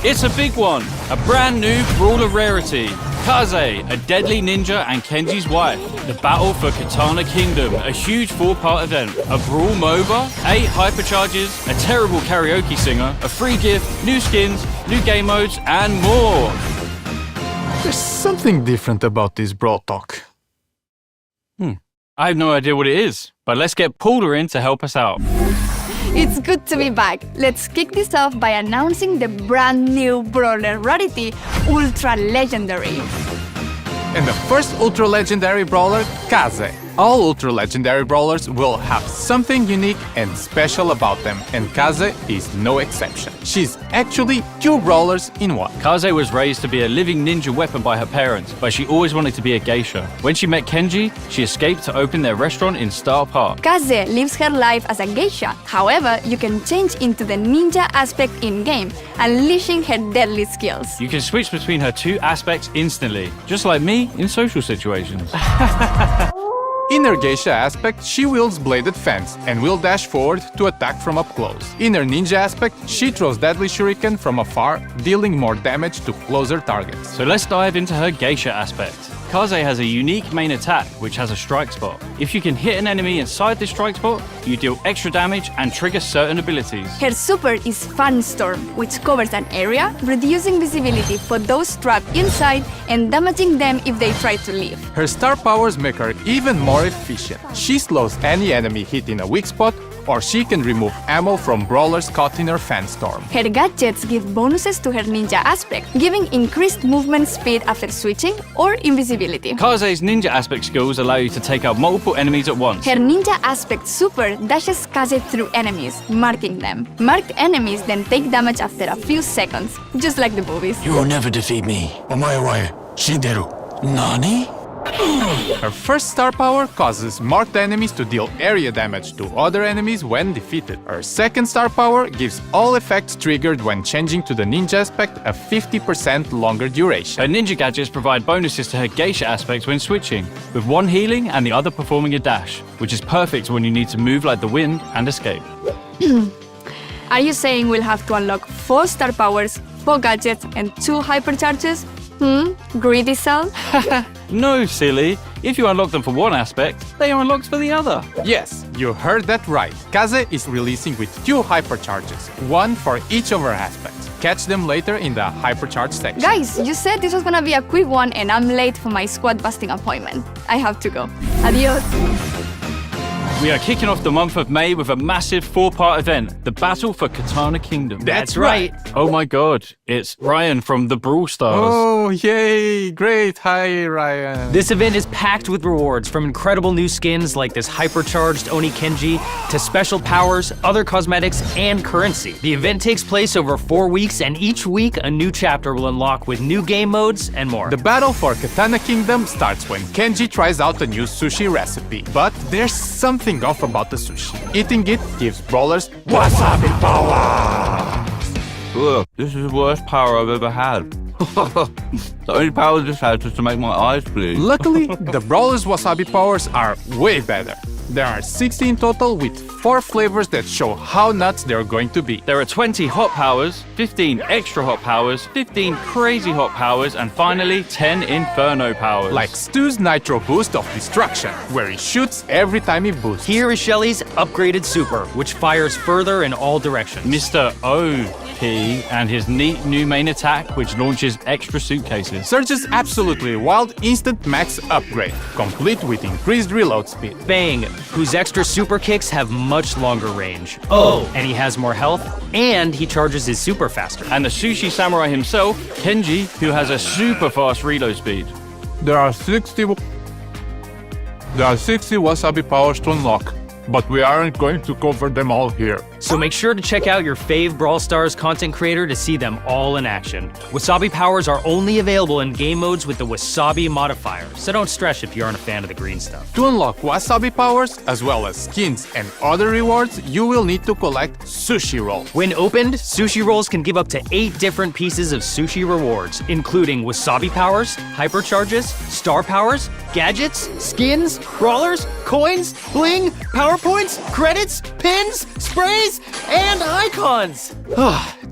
It's a big one, a brand new brawler rarity. Kaze, a deadly ninja and Kenji's wife. The battle for Katana Kingdom, a huge 4-part event. A brawl MOBA, 8 hypercharges, a terrible karaoke singer, a free gift, new skins, new game modes, and more. There's something different about this Brawl Talk. I have no idea what it is, but let's get Paula in to help us out. It's good to be back. Let's kick this off by announcing the brand new brawler rarity, Ultra Legendary. And the first Ultra Legendary Brawler, Kaze. All Ultra Legendary Brawlers will have something unique and special about them, and Kaze is no exception. She's actually 2 brawlers in one. Kaze was raised to be a living ninja weapon by her parents, but she always wanted to be a geisha. When she met Kenji, she escaped to open their restaurant in Star Park. Kaze lives her life as a geisha. However, you can change into the ninja aspect in-game, unleashing her deadly skills. You can switch between her 2 aspects instantly, just like me in social situations. In her geisha aspect, she wields bladed fence and will dash forward to attack from up close. In her ninja aspect, she throws deadly shuriken from afar, dealing more damage to closer targets. So let's dive into her geisha aspect. Kaze has a unique main attack, which has a strike spot. If you can hit an enemy inside this strike spot, you deal extra damage and trigger certain abilities. Her super is Fan Storm, which covers an area, reducing visibility for those trapped inside and damaging them if they try to leave. Her star powers make her even more efficient. She slows any enemy hit in a weak spot, or she can remove ammo from brawlers caught in her fan storm. Her gadgets give bonuses to her ninja aspect, giving increased movement speed after switching or invisibility. Kaze's ninja aspect skills allow you to take out multiple enemies at once. Her ninja aspect super dashes Kaze through enemies, marking them. Marked enemies then take damage after a few seconds, just like the movies. You will never defeat me. Omae wa shinderu. Nani? Her first star power causes marked enemies to deal area damage to other enemies when defeated. Her second star power gives all effects triggered when changing to the ninja aspect a 50% longer duration. Her ninja gadgets provide bonuses to her geisha aspects when switching, with one healing and the other performing a dash, which is perfect when you need to move like the wind and escape. Are you saying we'll have to unlock 4 star powers, 4 gadgets, and 2 hypercharges? Greedy cell? No, silly. If you unlock them for one aspect, they are unlocked for the other. Yes, you heard that right. Kaze is releasing with 2 hypercharges, 1 for each of her aspects. Catch them later in the hypercharge section. Guys, you said this was gonna be a quick one and I'm late for my squad busting appointment. I have to go. Adios. We are kicking off the month of May with a massive 4-part event, the Battle for Katana Kingdom. That's right. Oh my god, it's Ryan from the Brawl Stars. Oh, yay! Great. Hi, Ryan. This event is packed with rewards, from incredible new skins like this hypercharged Oni Kenji to special powers, other cosmetics, and currency. The event takes place over 4 weeks, and each week a new chapter will unlock with new game modes and more. The battle for Katana Kingdom starts when Kenji tries out a new sushi recipe. But there's something off about the sushi. Eating it gives brawlers wasabi power! Look, this is the worst power I've ever had. The only power this has is to make my eyes bleed. Luckily, the brawlers' wasabi powers are way better. There are 60 in total with 4 flavors that show how nuts they're going to be. There are 20 hot powers, 15 extra hot powers, 15 crazy hot powers, and finally 10 inferno powers. Like Stu's Nitro Boost of Destruction, where he shoots every time he boosts. Here is Shelly's upgraded super, which fires further in all directions. Mr. OP and his neat new main attack, which launches extra suitcases. Surge's absolutely wild instant max upgrade, complete with increased reload speed. Bang, whose extra super kicks have much longer range. Oh, and he has more health, and he charges his super faster. And the sushi samurai himself, Kenji, who has a super fast reload speed. There are 60 wasabi powers to unlock, but we aren't going to cover them all here. So make sure to check out your fave Brawl Stars content creator to see them all in action. Wasabi powers are only available in game modes with the Wasabi modifier, so don't stress if you aren't a fan of the green stuff. To unlock wasabi powers, as well as skins and other rewards, you will need to collect sushi rolls. When opened, sushi rolls can give up to 8 different pieces of sushi rewards, including wasabi powers, hypercharges, star powers, gadgets, skins, brawlers, coins, bling, PowerPoints, credits, pins, sprays, and icons.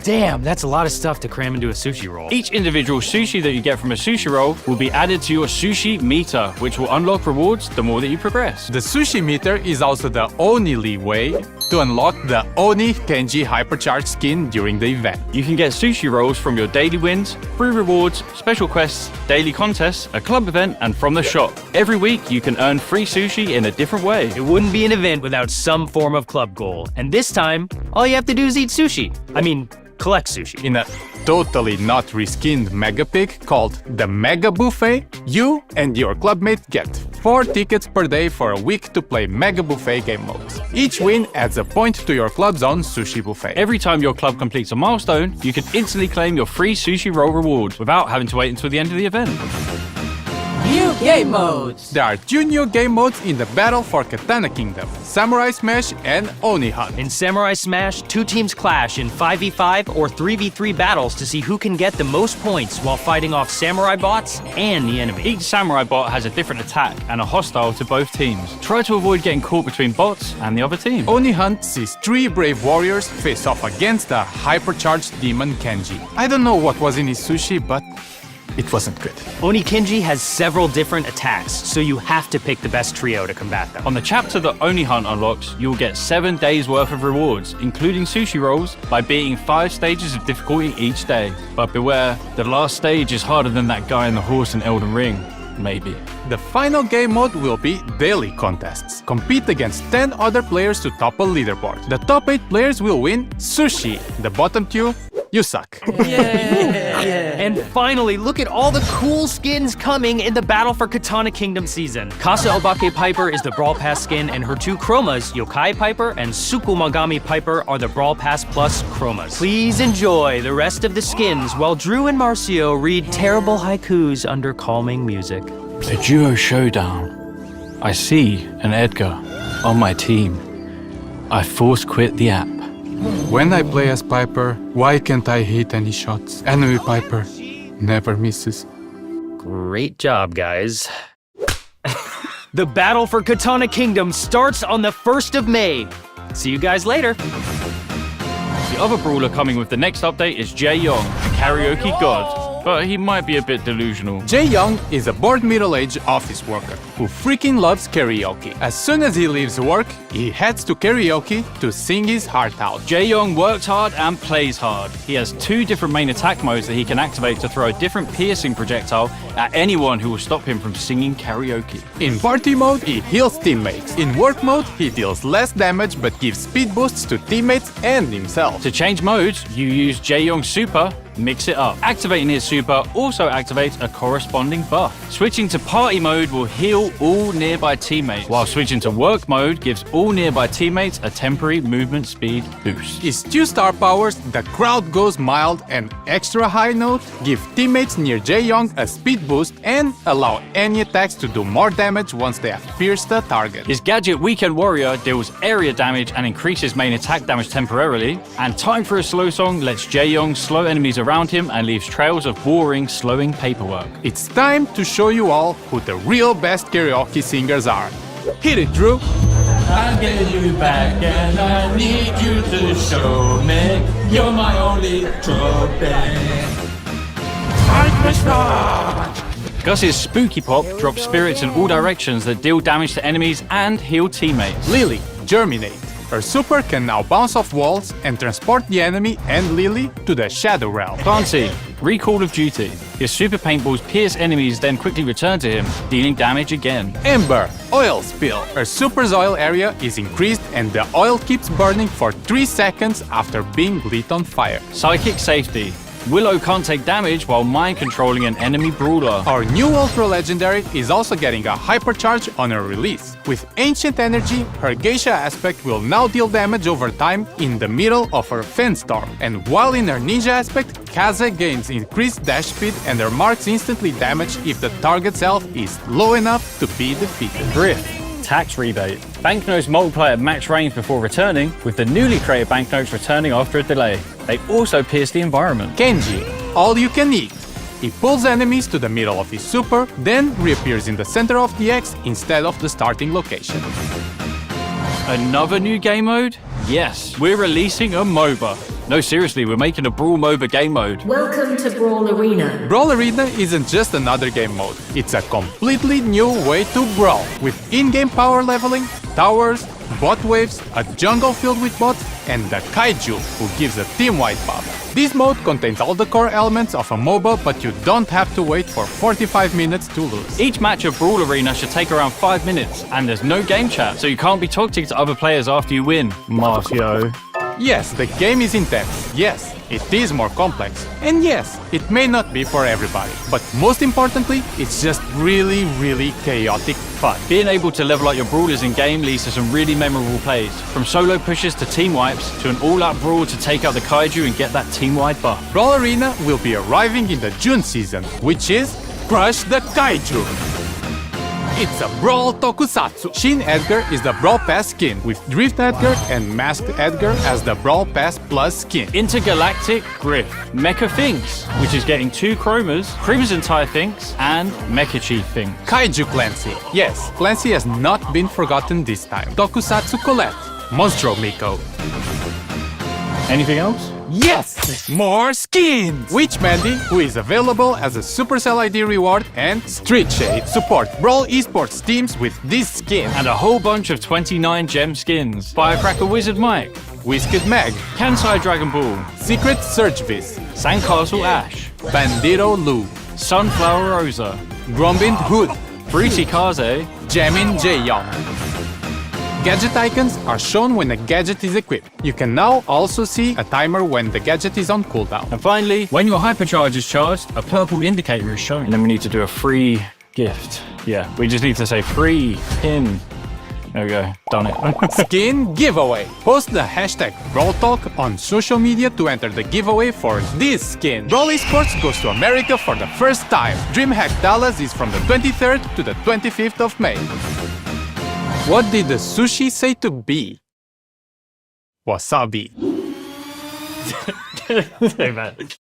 Damn, that's a lot of stuff to cram into a sushi roll. Each individual sushi that you get from a sushi roll will be added to your sushi meter, which will unlock rewards the more that you progress. The sushi meter is also the only way to unlock the Oni Kenji hypercharged skin during the event. You can get sushi rolls from your daily wins, free rewards, special quests, daily contests, a club event, and from the shop. Every week, you can earn free sushi in a different way. It wouldn't be an event without some form of club goal. And this time, all you have to do is eat sushi. I mean, collect sushi. In a totally not reskinned mega pick called the Mega Buffet, you and your clubmate get 4 tickets per day for a week to play Mega Buffet game modes. Each win adds a point to your club's own sushi buffet. Every time your club completes a milestone, you can instantly claim your free sushi roll reward without having to wait until the end of the event. New game modes. There are 2 new game modes in the battle for Katana Kingdom: Samurai Smash and Oni Hunt. In Samurai Smash, 2 teams clash in 5v5 or 3v3 battles to see who can get the most points while fighting off samurai bots and the enemy. Each samurai bot has a different attack and are hostile to both teams. Try to avoid getting caught between bots and the other team. Oni Hunt sees 3 brave warriors face off against a hypercharged demon Kenji. I don't know what was in his sushi, but it wasn't good. Oni Kenji has several different attacks, so you have to pick the best trio to combat them. On the chapter that Oni Hunt unlocks, you'll get 7 days worth of rewards, including sushi rolls, by beating 5 stages of difficulty each day. But beware, the last stage is harder than that guy in the horse in Elden Ring. Maybe. The final game mode will be daily contests. Compete against 10 other players to topple leaderboard. The top 8 players will win sushi. The bottom 2, you suck. And finally, look at all the cool skins coming in the Battle for Katana Kingdom season. Kasa Obake Piper is the Brawl Pass skin, and her 2 chromas, Yokai Piper and Sukumagami Piper, are the Brawl Pass Plus chromas. Please enjoy the rest of the skins while Drew and Marcio read terrible haikus under calming music. A duo showdown. I see an Edgar on my team. I force quit the app. When I play as Piper, why can't I hit any shots? Enemy Piper never misses. Great job, guys. The Battle for Katana Kingdom starts on the 1st of May. See you guys later. The other brawler coming with the next update is Jae Young, a karaoke god. But he might be a bit delusional. Jae Young is a bored middle-aged office worker who freaking loves karaoke. As soon as he leaves work, he heads to karaoke to sing his heart out. Jae Young works hard and plays hard. He has 2 different main attack modes that he can activate to throw a different piercing projectile at anyone who will stop him from singing karaoke. In party mode, he heals teammates. In work mode, he deals less damage but gives speed boosts to teammates and himself. To change modes, you use Jae Young's super, mix it up. Activating his super also activates a corresponding buff. Switching to party mode will heal all nearby teammates, while switching to work mode gives all nearby teammates a temporary movement speed boost. His 2 star powers, the crowd goes mild and extra high note, give teammates near Jae Young a speed boost and allow any attacks to do more damage once they have pierced a target. His gadget Weekend Warrior deals area damage and increases main attack damage temporarily, and Time for a Slow Song lets Jae Young slow enemies around him and leaves trails of boring, slowing paperwork. It's time to show you all who the real best karaoke singers are. Hit it, Drew! I'll get you back and I need you to show me you're my only trophy. Gus's Spooky Pop drops spirits in all directions that deal damage to enemies and heal teammates. Lily, Germinate. Her super can now bounce off walls and transport the enemy and Lily to the Shadow Realm. Clancy, Recall of Duty. His super paintballs pierce enemies, then quickly return to him, dealing damage again. Ember, Oil Spill. Her super's oil area is increased and the oil keeps burning for 3 seconds after being lit on fire. Psychic Safety. Willow can't take damage while mind-controlling an enemy brawler. Our new Ultra Legendary is also getting a hypercharge on her release. With Ancient Energy, her Geisha aspect will now deal damage over time in the middle of her Fen Storm. And while in her Ninja aspect, Kaze gains increased dash speed and her marks instantly damage if the target's health is low enough to be defeated. Griff. Tax Rebate. Banknotes multiply at max range before returning, with the newly created banknotes returning after a delay. They also pierce the environment. Kenji, All You Can Eat. He pulls enemies to the middle of his super, then reappears in the center of the X instead of the starting location. Another new game mode? Yes, we're releasing a MOBA. No, seriously, we're making a Brawl MOBA game mode. Welcome to Brawl Arena. Brawl Arena isn't just another game mode, it's a completely new way to brawl, with in-game power leveling, towers, bot waves, a jungle filled with bots, and the kaiju, who gives a team-wide buff. This mode contains all the core elements of a MOBA, but you don't have to wait for 45 minutes to lose. Each match of Brawl Arena should take around 5 minutes, and there's no game chat, so you can't be toxic to other players after you win. Marcio. Yes, the game is intense. Yes, it is more complex. And yes, it may not be for everybody. But most importantly, it's just really, really chaotic fun. Being able to level up your brawlers in game leads to some really memorable plays. From solo pushes to team wipes, to an all-out brawl to take out the kaiju and get that team-wide buff. Brawl Arena will be arriving in the June season, which is Crush the Kaiju. It's a Brawl Tokusatsu. Shin Edgar is the Brawl Pass skin, with Drift Edgar and Masked Edgar as the Brawl Pass Plus skin. Intergalactic Griff, Mecha Finks, which is getting 2 chromas, Crimson Tide Finks, and Mecha Chief Finks. Kaiju Clancy. Yes, Clancy has not been forgotten this time. Tokusatsu Colette. Monstro Miko. Anything else? Yes! More skins! Witch Mandy, who is available as a Supercell ID reward, and Street Shade. Support Brawl esports teams with this skin. And a whole bunch of 29 gem skins. Firecracker Wizard Mike, Whisked Meg, Kansai Dragon Ball, Secret Surge Viz, Sandcastle Ash, Bandito Lu, Sunflower Rosa, Grombind Hood, Fruity Kaze, Jamin Jaeyoung. Gadget icons are shown when a gadget is equipped. You can now also see a timer when the gadget is on cooldown. and finally, when your hypercharge is charged, a purple indicator is shown. And then we need to do a free gift. Yeah, we just need to say free pin. There we go, done it. Skin giveaway. Post the hashtag Brawl Talk on social media to enter the giveaway for this skin. Brawl Esports goes to America for the first time. DreamHack Dallas is from the 23rd to the 25th of May. What did the sushi say to B? Wasabi. So bad.